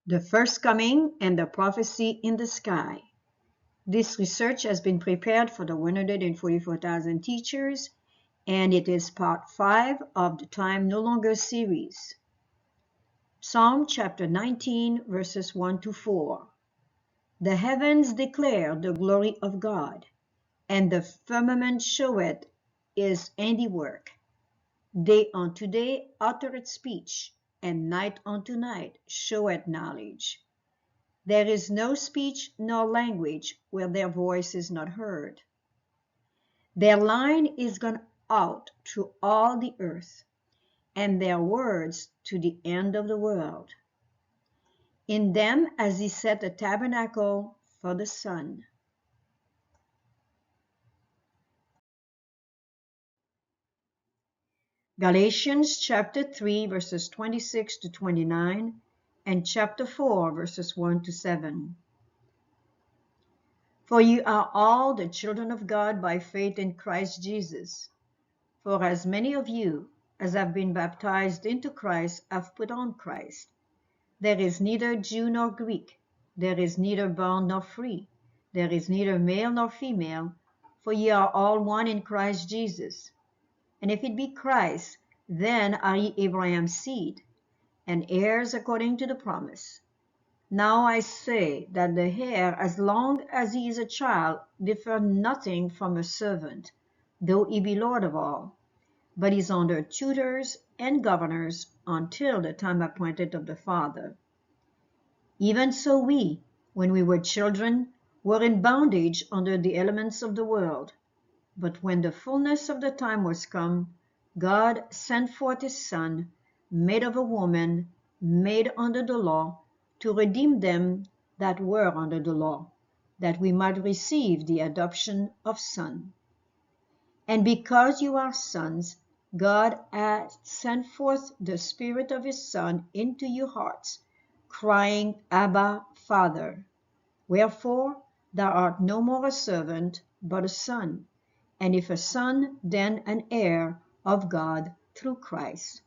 The First Coming and the Prophecy in the Sky. This research has been prepared for the 144,000 teachers, and it is part 5 of the Time No Longer series. Psalm chapter 19, verses 1 to 4. The heavens declare the glory of God, and the firmament showeth his handiwork. Day unto day uttereth speech, and night unto night showeth knowledge. There is no speech nor language where their voice is not heard. Their line is gone out through all the earth, and their words to the end of the world. In them has he set a tabernacle for the sun. Galatians chapter 3 verses 26 to 29 and chapter 4 verses 1 to 7. For you are all the children of God by faith in Christ Jesus. For as many of you as have been baptized into Christ have put on Christ. There is neither Jew nor Greek, there is neither bond nor free, there is neither male nor female, for ye are all one in Christ Jesus. And if it be Christ, then are ye Abraham's seed, and heirs according to the promise. Now I say that the heir, as long as he is a child, differ nothing from a servant, though he be Lord of all, but is under tutors and governors until the time appointed of the Father. Even so we, when we were children, were in bondage under the elements of the world. But when the fullness of the time was come, God sent forth his Son, made of a woman, made under the law, to redeem them that were under the law, that we might receive the adoption of son. And because you are sons, God hath sent forth the Spirit of his Son into your hearts, crying, Abba, Father. Wherefore thou art no more a servant, but a son, and if a son, then an heir of God through Christ.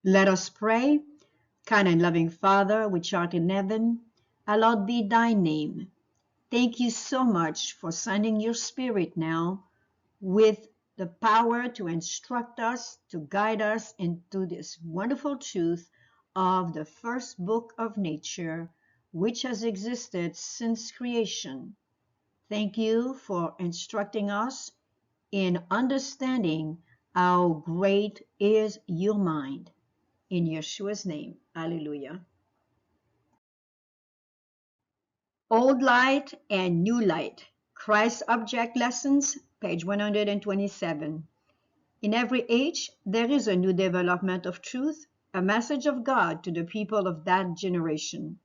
Let us pray. Kind and loving Father, which art in heaven, hallowed be thy name. Thank you so much for sending your Spirit now with the power to instruct us, to guide us into this wonderful truth of the first book of nature, which has existed since creation. Thank you for instructing us in understanding how great is your mind. In Yeshua's name, hallelujah. Old Light and New Light, Christ Object Lessons, page 127. In every age, there is a new development of truth, a message of God to the people of that generation.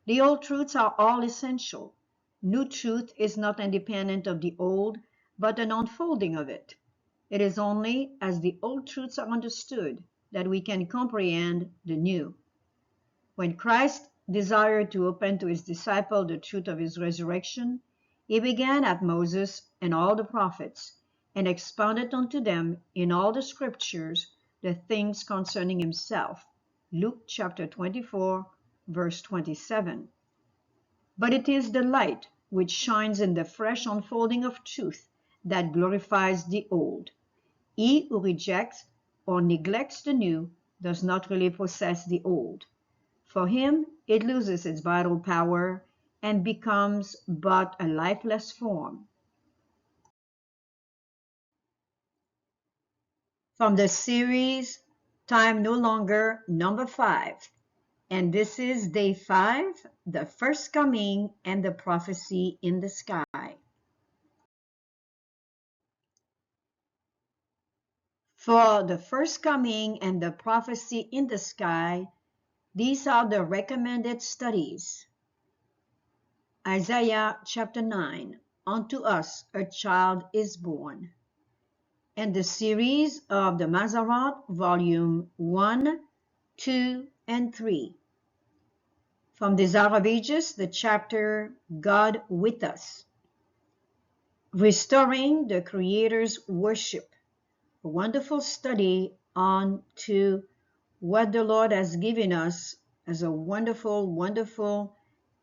The old truths are all essential. New truth is not independent of the old, but an unfolding of it. It is only as the old truths are understood that we can comprehend the new. When Christ desired to open to his disciples the truth of his resurrection, he began at Moses and all the prophets, and expounded unto them in all the scriptures the things concerning himself. Luke chapter 24, verse 27. But it is the light which shines in the fresh unfolding of truth that glorifies the old. He who rejects or neglects the new does not really possess the old. For him, it loses its vital power and becomes but a lifeless form. From the series Time No Longer, number 5. And this is day 5, the first coming and the prophecy in the sky. For the first coming and the prophecy in the sky, these are the recommended studies. Isaiah chapter 9, Unto us a child is born. And the series of the Mazarat, volume 1, 2, and 3. From Desire of Ages, the chapter God with Us. Restoring the Creator's Worship, a wonderful study on to what the Lord has given us as a wonderful, wonderful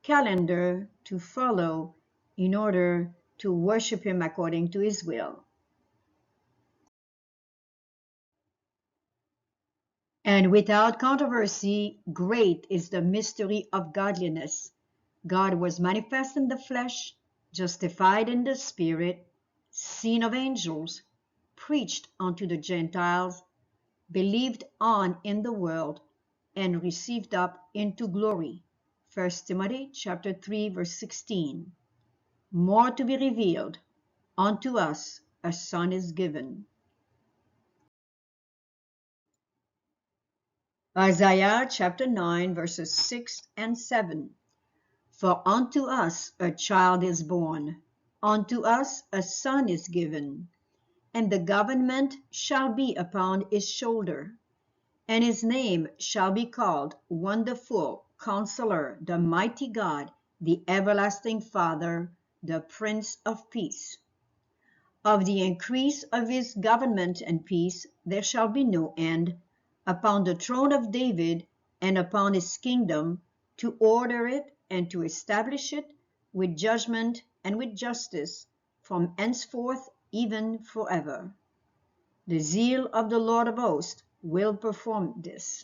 calendar to follow in order to worship Him according to His will. And without controversy, great is the mystery of godliness. God was manifest in the flesh, justified in the spirit, seen of angels, preached unto the Gentiles, believed on in the world, and received up into glory. 1 Timothy chapter 3, verse 16. More to be revealed. Unto us a son is given. Isaiah chapter 9, verses 6 and 7. For unto us a child is born, unto us a son is given, and the government shall be upon his shoulder, and his name shall be called Wonderful, Counselor, the Mighty God, the Everlasting Father, the Prince of Peace. Of the increase of his government and peace there shall be no end, upon the throne of David and upon his kingdom, to order it and to establish it with judgment and with justice, from henceforth even forever. The zeal of the Lord of hosts will perform this.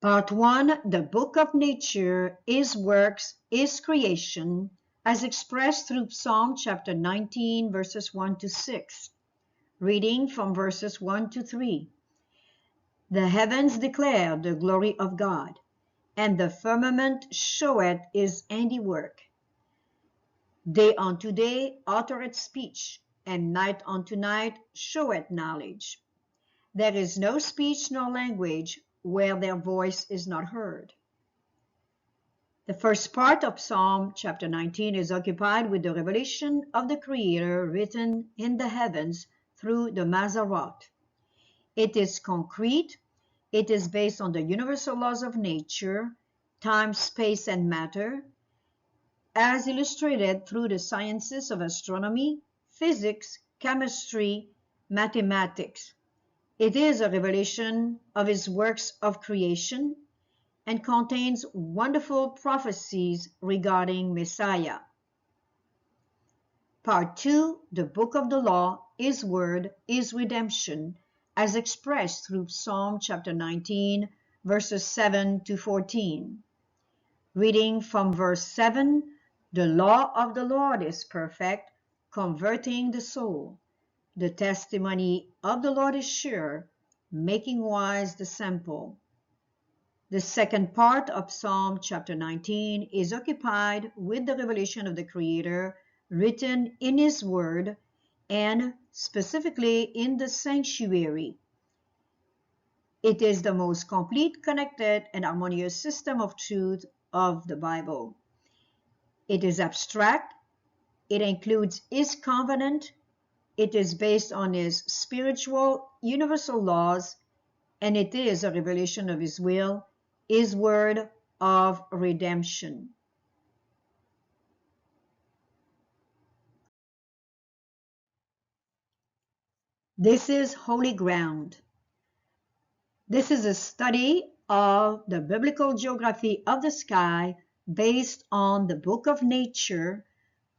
Part 1. The Book of Nature, His Works, His Creation, as expressed through Psalm chapter 19, verses 1 to 6. Reading from verses 1 to 3. The heavens declare the glory of God, and the firmament showeth his handiwork. Day unto day uttereth speech, and night unto night showeth knowledge. There is no speech nor language where their voice is not heard. The first part of Psalm chapter 19 is occupied with the revelation of the Creator written in the heavens through the mazarat. It is concrete. It is based on the universal laws of nature, time, space, and matter, as illustrated through the sciences of astronomy, physics, chemistry, mathematics. It is a revelation of His works of creation and contains wonderful prophecies regarding Messiah. Part 2. The Book of the Law, His Word, His Redemption, as expressed through Psalm chapter 19, verses 7 to 14. Reading from verse 7. The law of the Lord is perfect, converting the soul. The testimony of the Lord is sure, making wise the simple. The second part of Psalm chapter 19 is occupied with the revelation of the Creator written in His Word and specifically in the sanctuary. It is the most complete, connected, and harmonious system of truth of the Bible. It is abstract. It includes His covenant. It is based on His spiritual universal laws, and it is a revelation of His will, His word of redemption. This is holy ground. This is a study of the biblical geography of the sky based on the book of nature,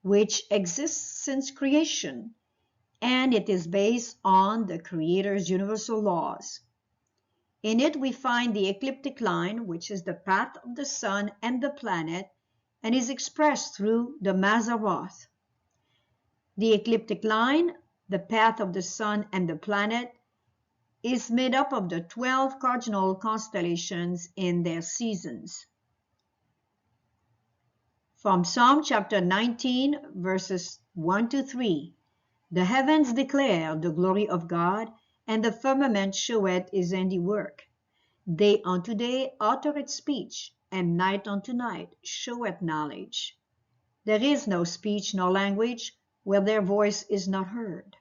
which exists since creation, and it is based on the Creator's universal laws. In it we find the ecliptic line, which is the path of the sun and the planet, and is expressed through the mazarat. The ecliptic line, the path of the sun and the planet, is made up of the 12 cardinal constellations in their seasons. From Psalm chapter 19, verses 1 to 3, the heavens declare the glory of God, and the firmament showeth his handiwork. Day unto day uttereth speech, and night unto night showeth knowledge. There is no speech nor language where their voice is not heard.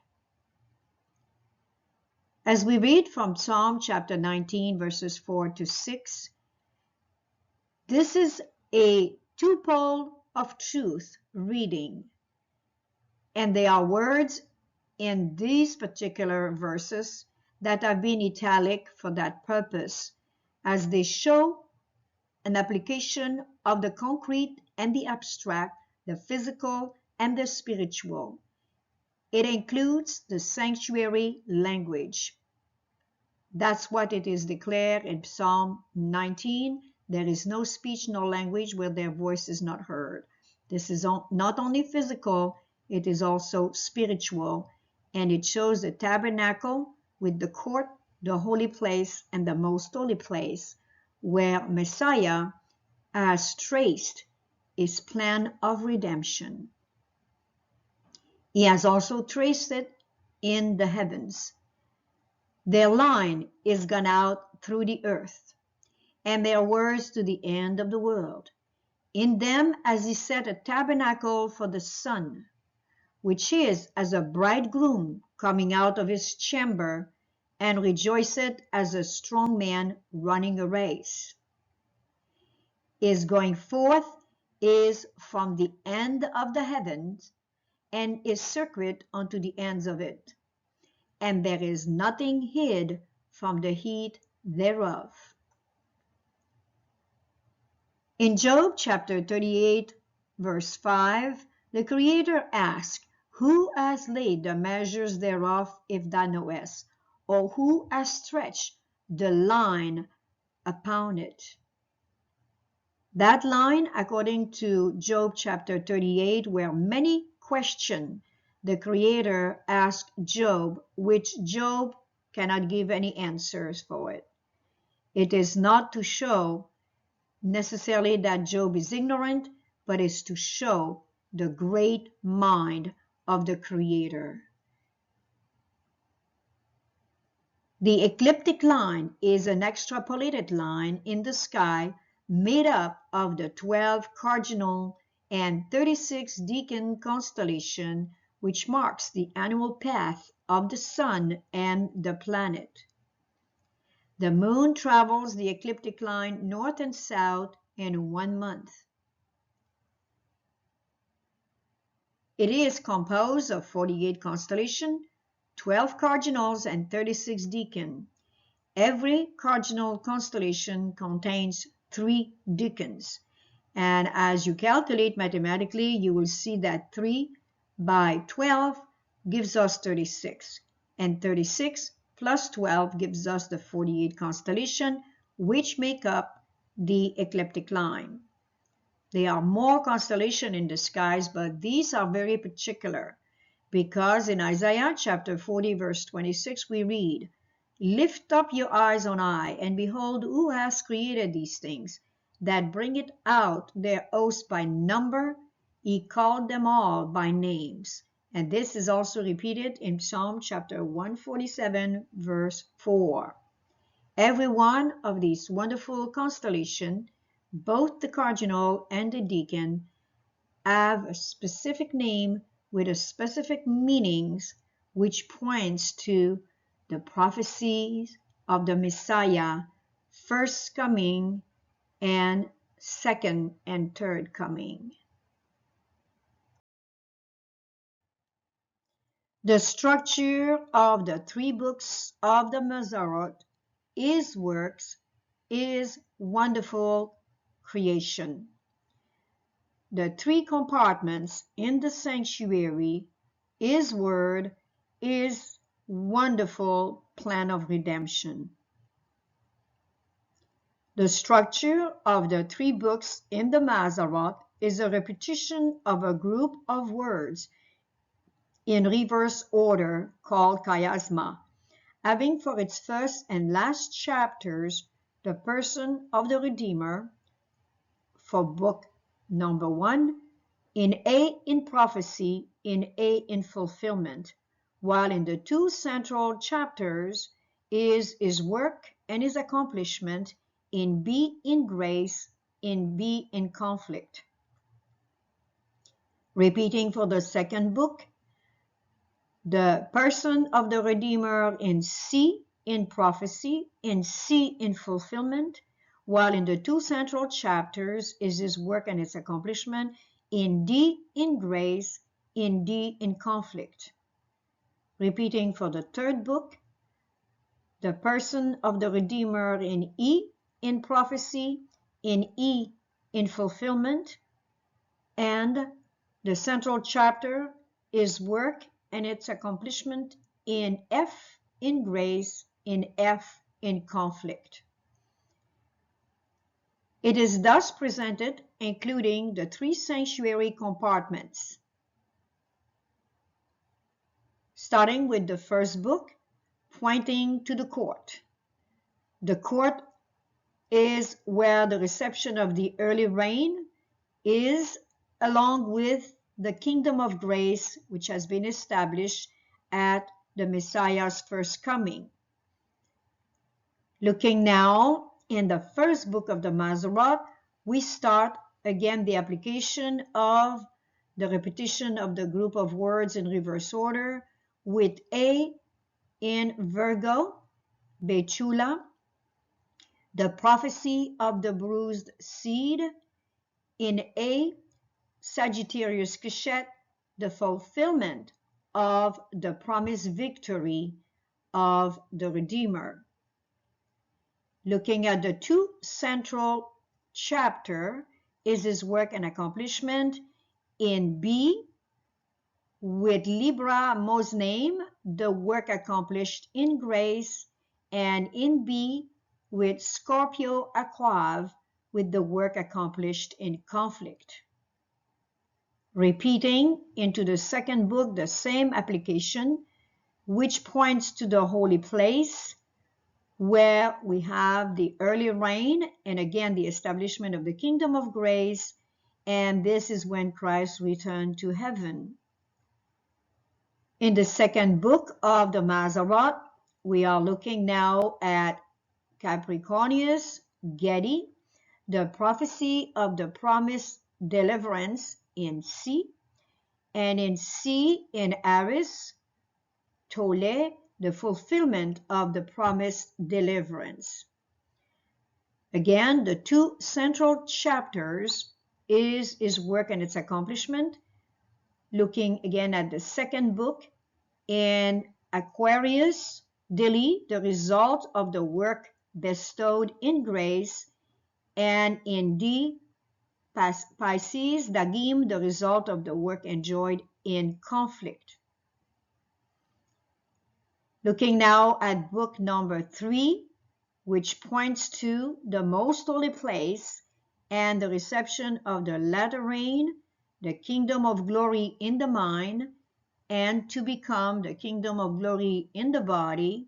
As we read from Psalm chapter 19, verses 4 to 6, this is a two-pole of truth reading, and there are words in these particular verses that have been italic for that purpose, as they show an application of the concrete and the abstract, the physical and the spiritual. It includes the sanctuary language. That's what it is declared in Psalm 19. There is no speech nor language where their voice is not heard. This is not only physical, it is also spiritual, and it shows the tabernacle with the court, the holy place, and the most holy place, where Messiah has traced his plan of redemption. He has also traced it in the heavens. Their line is gone out through the earth, and their words to the end of the world. In them has he set a tabernacle for the sun, which is as a bridegroom coming out of his chamber, and rejoiceth as a strong man running a race. His going forth is from the end of the heavens, and is circuit unto the ends of it, and there is nothing hid from the heat thereof. In Job chapter 38, verse 5, the Creator asks, "Who has laid the measures thereof, if thou knowest? Or who has stretched the line upon it?" That line, according to Job chapter 38, where many question, the Creator asked Job, which Job cannot give any answers for it. It is not to show necessarily that Job is ignorant, but is to show the great mind of the Creator. The ecliptic line is an extrapolated line in the sky made up of the 12 cardinal and 36 decan constellation, which marks the annual path of the sun and the planet. The moon travels the ecliptic line north and south in 1 month. It is composed of 48 constellations, 12 cardinals, and 36 decan. Every cardinal constellation contains 3 decans, and as you calculate mathematically, you will see that 3 by 12 gives us 36, and 36 plus 12 gives us the 48 constellation, which make up the ecliptic line. There are more constellations in the skies, but these are very particular, because in Isaiah chapter 40 verse 26 we read, "Lift up your eyes on high, and behold who has created these things, that bringeth out their host by number, he called them all by names." And this is also repeated in Psalm chapter 147 verse 4. Every one of these wonderful constellations, both the cardinal and the decan, have a specific name with a specific meanings, which points to the prophecies of the Messiah, first coming and second and third coming. The structure of the 3 books of the Mazarat, his works, is wonderful creation. The 3 compartments in the sanctuary, his word, is wonderful plan of redemption. The structure of the 3 books in the Mazarat is a repetition of a group of words in reverse order called chiasma, having for its first and last chapters the person of the Redeemer for book number 1, in A in prophecy, in A in fulfillment, while in the 2 central chapters is his work and his accomplishment, in B in grace, in B in conflict. Repeating for the second book, the person of the Redeemer in C in prophecy, in C in fulfillment, while in the 2 central chapters is his work and its accomplishment, in D in grace, in D in conflict. Repeating for the third book, the person of the Redeemer in E, in prophecy, in E, in fulfillment, and the central chapter is work and its accomplishment in F, in grace, in F, in conflict. It is thus presented, including the three sanctuary compartments. Starting with the first book, pointing to the court. The court is where the reception of the early rain is, along with the kingdom of grace, which has been established at the Messiah's first coming. Looking now in the first book of the Mazarat, we start again the application of the repetition of the group of words in reverse order with A in Virgo, Betula, the prophecy of the bruised seed, in A, Sagittarius Cachet, the fulfillment of the promised victory of the Redeemer. Looking at the two central chapter is his work and accomplishment in B, with Libra Mosnaim, the work accomplished in grace, and in B, with Scorpio Aquav, with the work accomplished in conflict. Repeating into the second book the same application, which points to the holy place, where we have the early rain and again the establishment of the kingdom of grace, and this is when Christ returned to heaven. In the second book of the Mazarat, we are looking now at Capricornius, Getty, the prophecy of the promised deliverance in C, and in C in Aries, Tole, the fulfillment of the promised deliverance. Again, the two central chapters is his work and its accomplishment. Looking again at the second book in Aquarius, Dili, the result of the work bestowed in grace, and in D, Pisces, Dagim, the result of the work enjoyed in conflict. Looking now at book number 3, which points to the most holy place and the reception of the latter rain, the kingdom of glory in the mind, and to become the kingdom of glory in the body,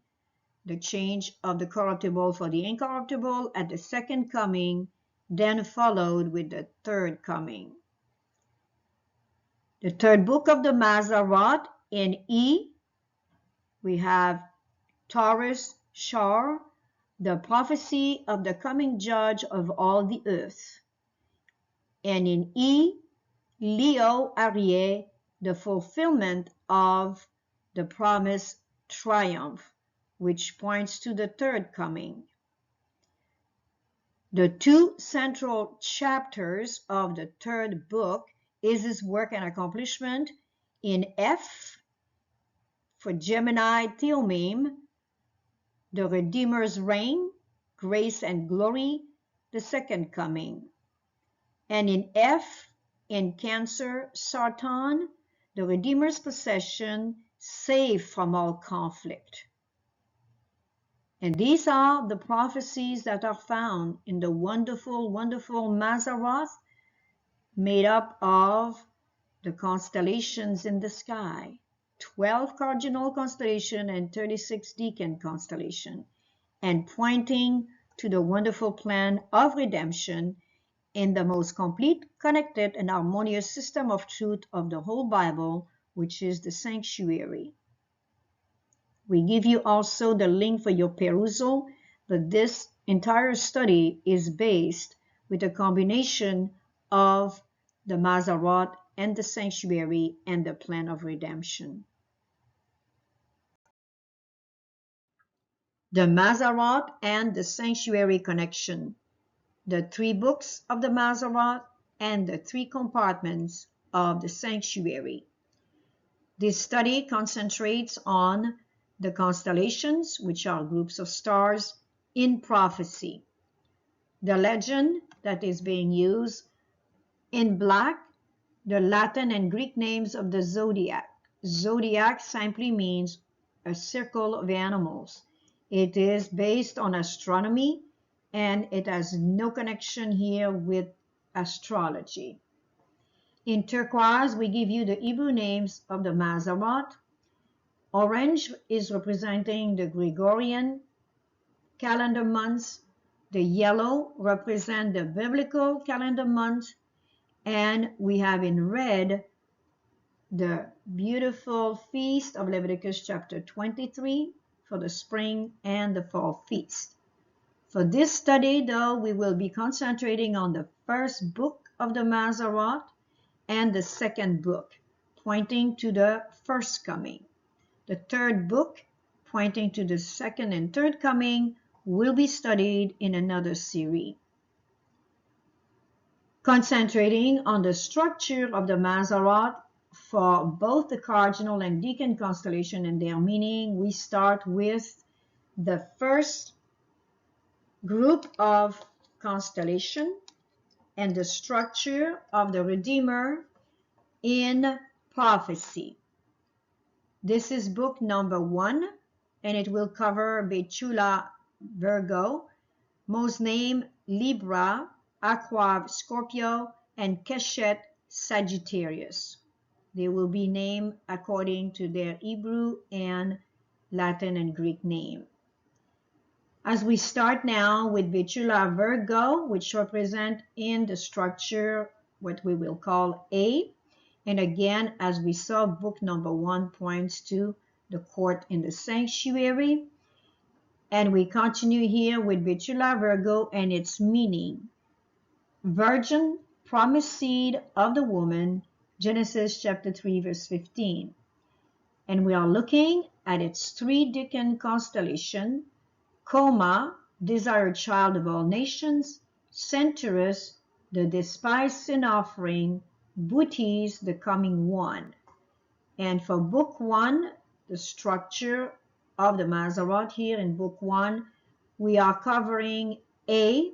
the change of the corruptible for the incorruptible at the second coming, then followed with the third coming. The third book of the Mazarat in E, we have Taurus, Shar, the prophecy of the coming judge of all the earth. And in E, Leo, Aries, the fulfillment of the promised triumph, which points to the third coming. The two central chapters of the third book is his work and accomplishment in F, for Gemini Theomim, the Redeemer's reign, grace and glory, the second coming. And in F, in Cancer, Sartan, the Redeemer's possession, saved from all conflict. And these are the prophecies that are found in the wonderful, wonderful Mazarat, made up of the constellations in the sky, 12 cardinal constellations and 36 deacon constellations, and pointing to the wonderful plan of redemption in the most complete, connected, and harmonious system of truth of the whole Bible, which is the sanctuary. We give you also the link for your perusal, but this entire study is based with a combination of the Mazarat and the sanctuary and the plan of redemption. The Mazarat and the sanctuary connection, the 3 books of the Mazarat and the 3 compartments of the sanctuary. This study concentrates on the constellations, which are groups of stars, in prophecy. The legend that is being used in black, the Latin and Greek names of the zodiac. Zodiac simply means a circle of animals. It is based on astronomy and it has no connection here with astrology. In turquoise, we give you the Hebrew names of the mazarat. Orange is representing the Gregorian calendar months. The yellow represents the biblical calendar months. And we have in red the beautiful feast of Leviticus chapter 23 for the spring and the fall feast. For this study, though, we will be concentrating on the first book of the Mazarat and the second book, pointing to the first coming. The third book, pointing to the second and third coming, will be studied in another series. Concentrating on the structure of the Mazarat for both the cardinal and deacon constellation and their meaning, we start with the first group of constellation and the structure of the Redeemer in prophecy. This is book number 1, and it will cover Betula, Virgo, Mos name Libra, Aqua, Scorpio, and Keshet, Sagittarius. They will be named according to their Hebrew and Latin and Greek name. As we start now with Betula, Virgo, which represent in the structure what we will call A. And again, as we saw, book number 1 points to the court in the sanctuary. And we continue here with Betula, Virgo, and its meaning. Virgin, promised seed of the woman, Genesis chapter 3, verse 15. And we are looking at its 3 decan constellation, Coma, desired child of all nations, Centaurus, the despised sin offering, Bootes, the coming one. And for book 1, the structure of the Mazarat here in book 1, we are covering A,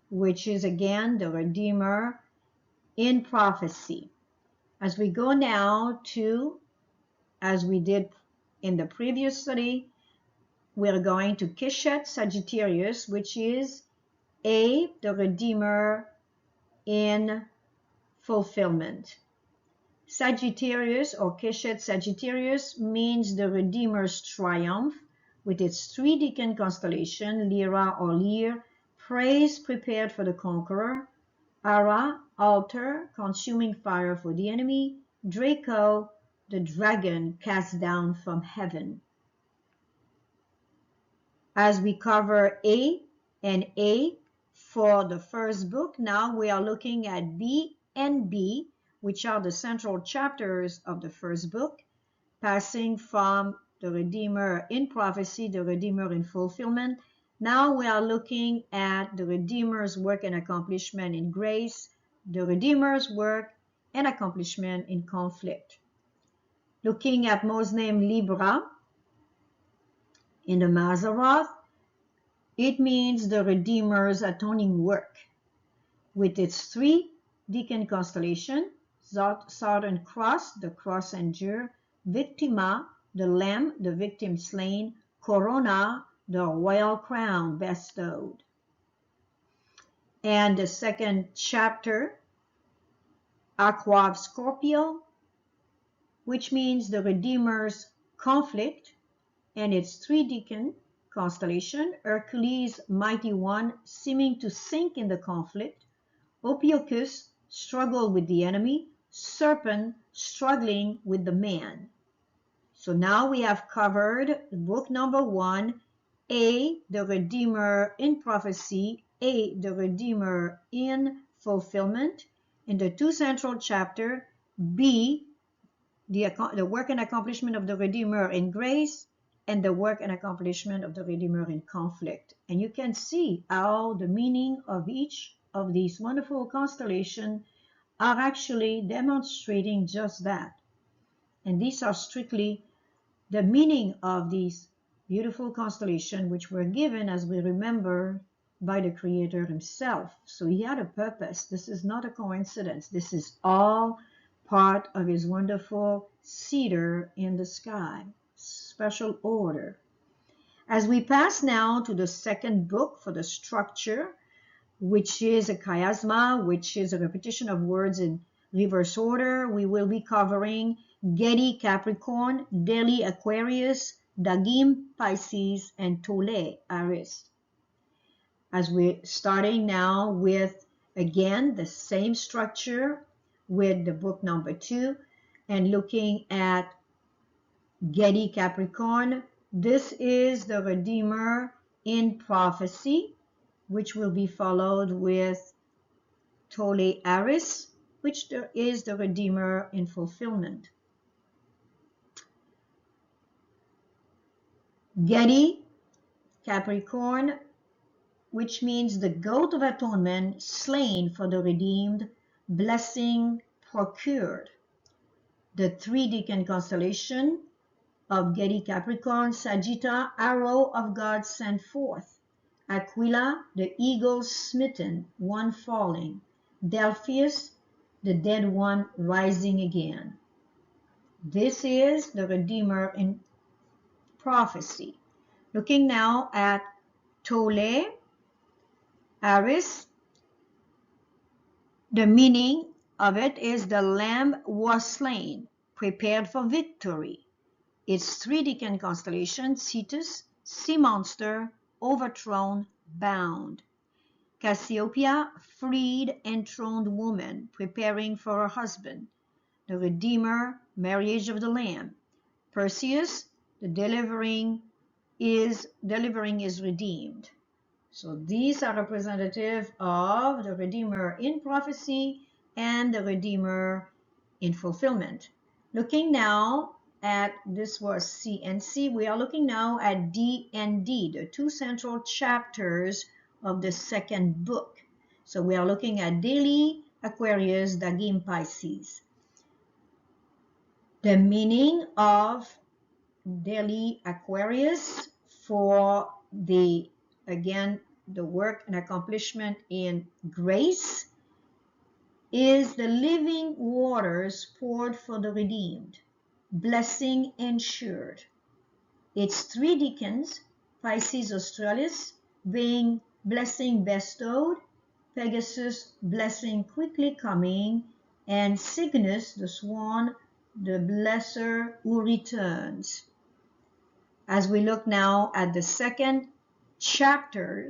which is again the Redeemer in prophecy. As we go now to, as we did in the previous study, we're going to Keshet, Sagittarius, which is A, the Redeemer in fulfillment. Sagittarius or Keshet Sagittarius means the Redeemer's triumph with its 3 decan constellation, Lyra or Lyre, praise prepared for the conqueror, Ara, altar, consuming fire for the enemy, Draco, the dragon cast down from heaven. As we cover A and A for the first book, now we are looking at B and B, which are the central chapters of the first book, passing from the Redeemer in prophecy, the Redeemer in fulfillment. Now we are looking at the Redeemer's work and accomplishment in grace, the Redeemer's work and accomplishment in conflict. Looking at Mos name Libra in the Mazarat, it means the Redeemer's atoning work with its 3 decan constellation, Southern Cross, the cross and jewel, Victima, the lamb, the victim slain, Corona, the royal crown bestowed. And the second chapter, Aqua, Scorpio, which means the Redeemer's conflict and its 3 decan constellation, Hercules, mighty one, seeming to sink in the conflict, Ophiuchus, struggle with the enemy, Serpent, struggling with the man. So now we have covered book number 1, A, the Redeemer in prophecy, A, the Redeemer in fulfillment. In the 2 central chapter, B, the work and accomplishment of the Redeemer in grace, and the work and accomplishment of the Redeemer in conflict. And you can see how the meaning of each of these wonderful constellations are actually demonstrating just that. And these are strictly the meaning of these beautiful constellation which were given, as we remember, by the Creator himself. So he had a purpose. This is not a coincidence. This is all part of his wonderful cedar in the sky, special order. As we pass now to the second book for the structure, which is a chiasma, which is a repetition of words in reverse order, we will be covering Gedi Capricorn, Delhi Aquarius, Dagim Pisces, and Tole Aries. As we're starting now with, again, the same structure with the book number 2 and looking at Gedi Capricorn. This is the Redeemer in prophecy, which will be followed with Tole Aris, which is the Redeemer in fulfillment. Gedi Capricorn, which means the goat of atonement slain for the redeemed, blessing procured. The three decan constellation of Gedi Capricorn, Sagitta, arrow of God sent forth. Aquila, the eagle smitten, one falling. Delphius, the dead one rising again. This is the Redeemer in prophecy. Looking now at Tole Aris, the meaning of it is the lamb was slain, prepared for victory. Its three decan constellations, Cetus, sea monster, overthrown, bound. Cassiopeia, freed, enthroned woman, preparing for her husband. The Redeemer, marriage of the Lamb. Perseus, the delivering is redeemed. So these are representative of the Redeemer in prophecy and the Redeemer in fulfillment. Looking now at, this was C and C, we are looking now at D and D, the two central chapters of the second book. So we are looking at Delhi, Aquarius, Dagim, Pisces. The meaning of Delhi Aquarius for the, again, the work and accomplishment in grace is the living waters poured for the redeemed, blessing ensured. Its three decans, Pisces Australis, being blessing bestowed, Pegasus, blessing quickly coming, and Cygnus, the swan, the blesser who returns. As we look now at the second chapter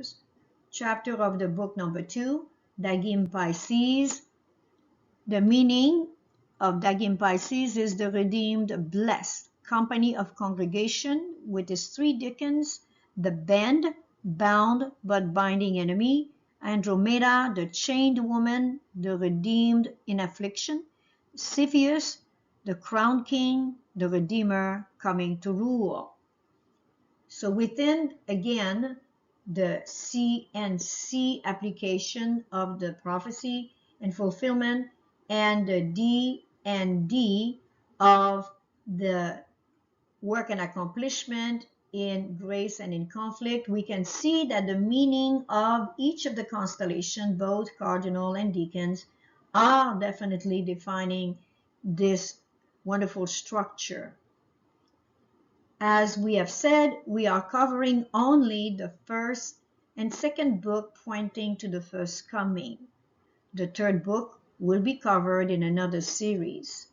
of the book number 2, Dagim Pisces, the meaning of Dagim Pisces is the redeemed, blessed, company of congregation with its three decans, the bend, bound but binding enemy, Andromeda, the chained woman, the redeemed in affliction, Cepheus, the crowned king, the redeemer coming to rule. So within, again, the C and C application of the prophecy and fulfillment, and the D and D of the work and accomplishment in grace and in conflict, we can see that the meaning of each of the constellations, both cardinal and decans, are definitely defining this wonderful structure. As we have said, we are covering only the first and second book pointing to the first coming. The third book will be covered in another series.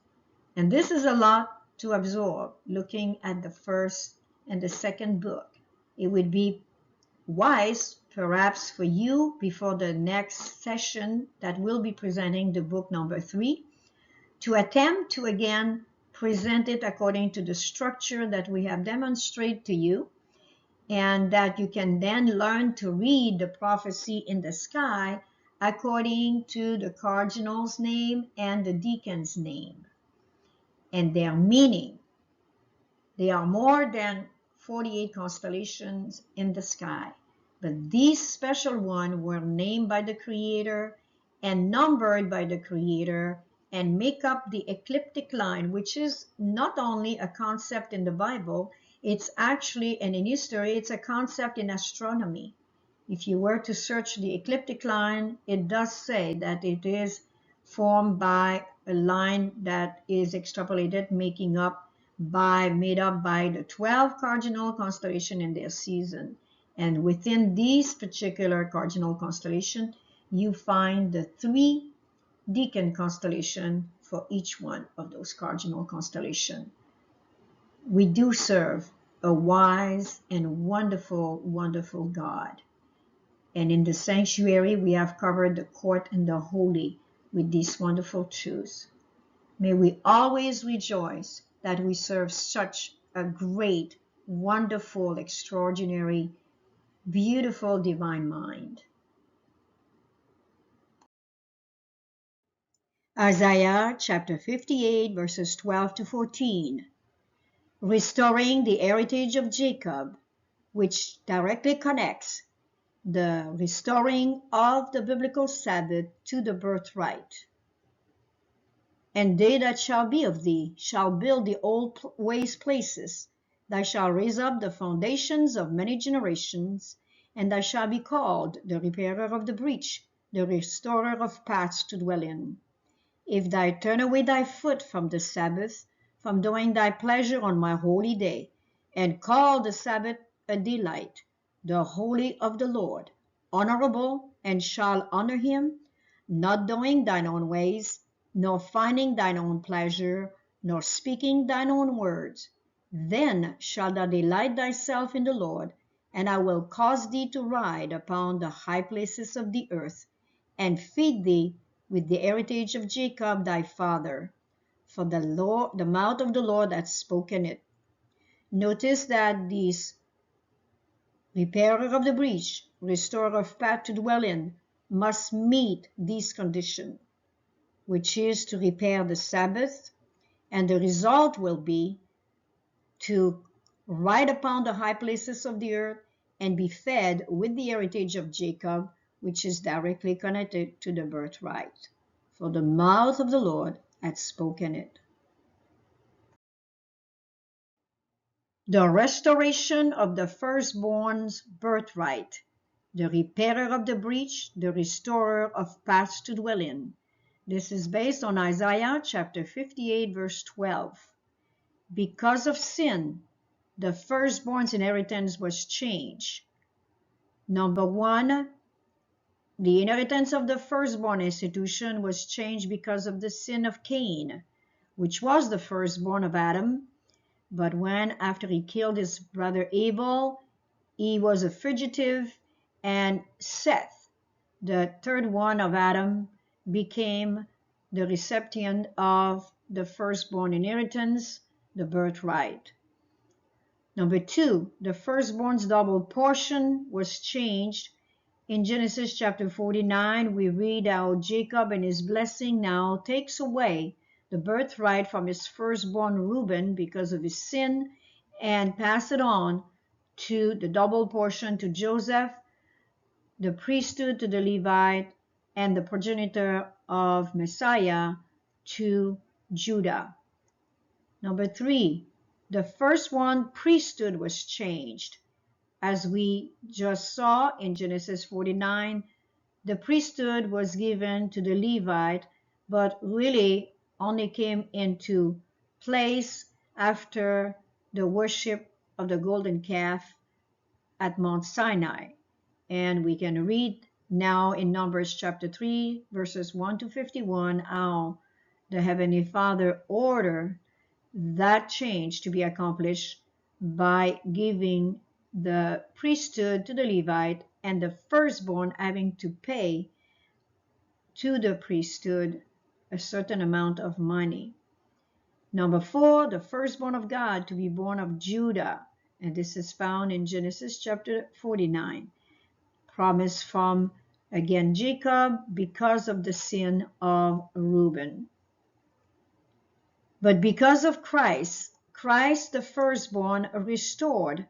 And this is a lot to absorb, looking at the first and the second book. It would be wise, perhaps for you, before the next session that will be presenting the book number 3, to attempt to again present it according to the structure that we have demonstrated to you, and that you can then learn to read the prophecy in the sky according to the cardinal's name and the deacon's name and their meaning. There are more than 48 constellations in the sky, but these special ones were named by the Creator and numbered by the Creator and make up the ecliptic line, which is not only a concept in the Bible, It's actually, and in history, it's a concept in astronomy. If you were to search the ecliptic line, it does say that it is formed by a line that is extrapolated, made up by the 12 cardinal constellation in their season. And within these particular cardinal constellation, you find the 3 decan constellation for each one of those cardinal constellation. We do serve a wise and wonderful, wonderful God. And in the sanctuary, we have covered the court and the holy with these wonderful truths. May we always rejoice that we serve such a great, wonderful, extraordinary, beautiful divine mind. Isaiah chapter 58, verses 12 to 14. Restoring the heritage of Jacob, which directly connects the restoring of the biblical Sabbath to the birthright. And they that shall be of thee shall build the old waste places. Thou shalt raise up the foundations of many generations, and thou shalt be called the repairer of the breach, the restorer of paths to dwell in. If thou turn away thy foot from the Sabbath, from doing thy pleasure on my holy day, and call the Sabbath a delight, the holy of the Lord, honorable, and shall honor him, not doing thine own ways, nor finding thine own pleasure, nor speaking thine own words, then shalt thou delight thyself in the Lord, and I will cause thee to ride upon the high places of the earth, and feed thee with the heritage of Jacob thy father, for the mouth of the Lord hath spoken it. Notice that this repairer of the breach, restorer of path to dwell in, must meet this condition, which is to repair the Sabbath, and the result will be to ride upon the high places of the earth and be fed with the heritage of Jacob, which is directly connected to the birthright. For the mouth of the Lord hath spoken it. The restoration of the firstborn's birthright, the repairer of the breach, the restorer of paths to dwell in. This is based on Isaiah chapter 58, verse 12. Because of sin, the firstborn's inheritance was changed. Number one, the inheritance of the firstborn institution was changed because of the sin of Cain, which was the firstborn of Adam. But when, after he killed his brother Abel, he was a fugitive, and Seth, the third one of Adam, became the recipient of the firstborn inheritance, the birthright. Number two, the firstborn's double portion was changed. In Genesis chapter 49, we read how Jacob in his blessing now takes away the birthright from his firstborn Reuben because of his sin, and pass it on to the double portion to Joseph, the priesthood to the Levite, and the progenitor of Messiah to Judah. Number three, the first one priesthood was changed. As we just saw in Genesis 49, the priesthood was given to the Levite, but really only came into place after the worship of the golden calf at Mount Sinai. And we can read now in Numbers chapter 3, verses 1 to 51, how the Heavenly Father ordered that change to be accomplished by giving the priesthood to the Levite, and the firstborn having to pay to the priesthood a certain amount of money. Number four, the firstborn of God to be born of Judah, and this is found in Genesis chapter 49. Promise from, again, Jacob because of the sin of Reuben. But because of Christ the firstborn restored,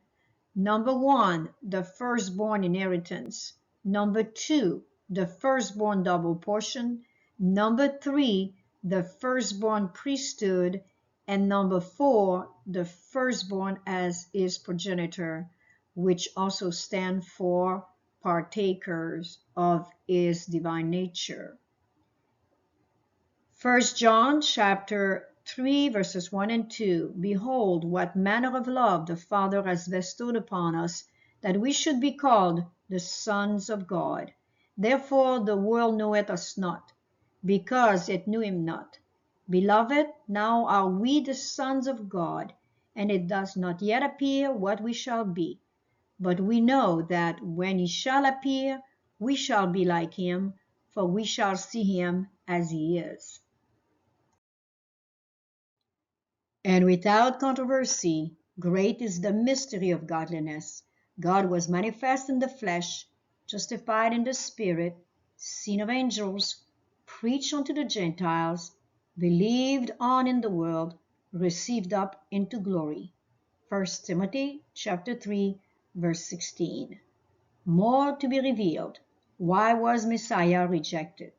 number one, the firstborn inheritance. Number two, the firstborn double portion. Number three, the firstborn priesthood. And number 4, the firstborn as his progenitor, which also stand for partakers of his divine nature. 1 John chapter 3 verses 1 and 2. Behold, what manner of love the Father has bestowed upon us, that we should be called the sons of God. Therefore the world knoweth us not, because it knew him not. Beloved, now are we the sons of God, and it does not yet appear what we shall be. But we know that when he shall appear, we shall be like him, for we shall see him as he is. And without controversy, great is the mystery of godliness. God was manifest in the flesh, justified in the spirit, seen of angels, preached unto the Gentiles, believed on in the world, received up into glory. 1 Timothy chapter 3, verse 16. More to be revealed. Why was Messiah rejected?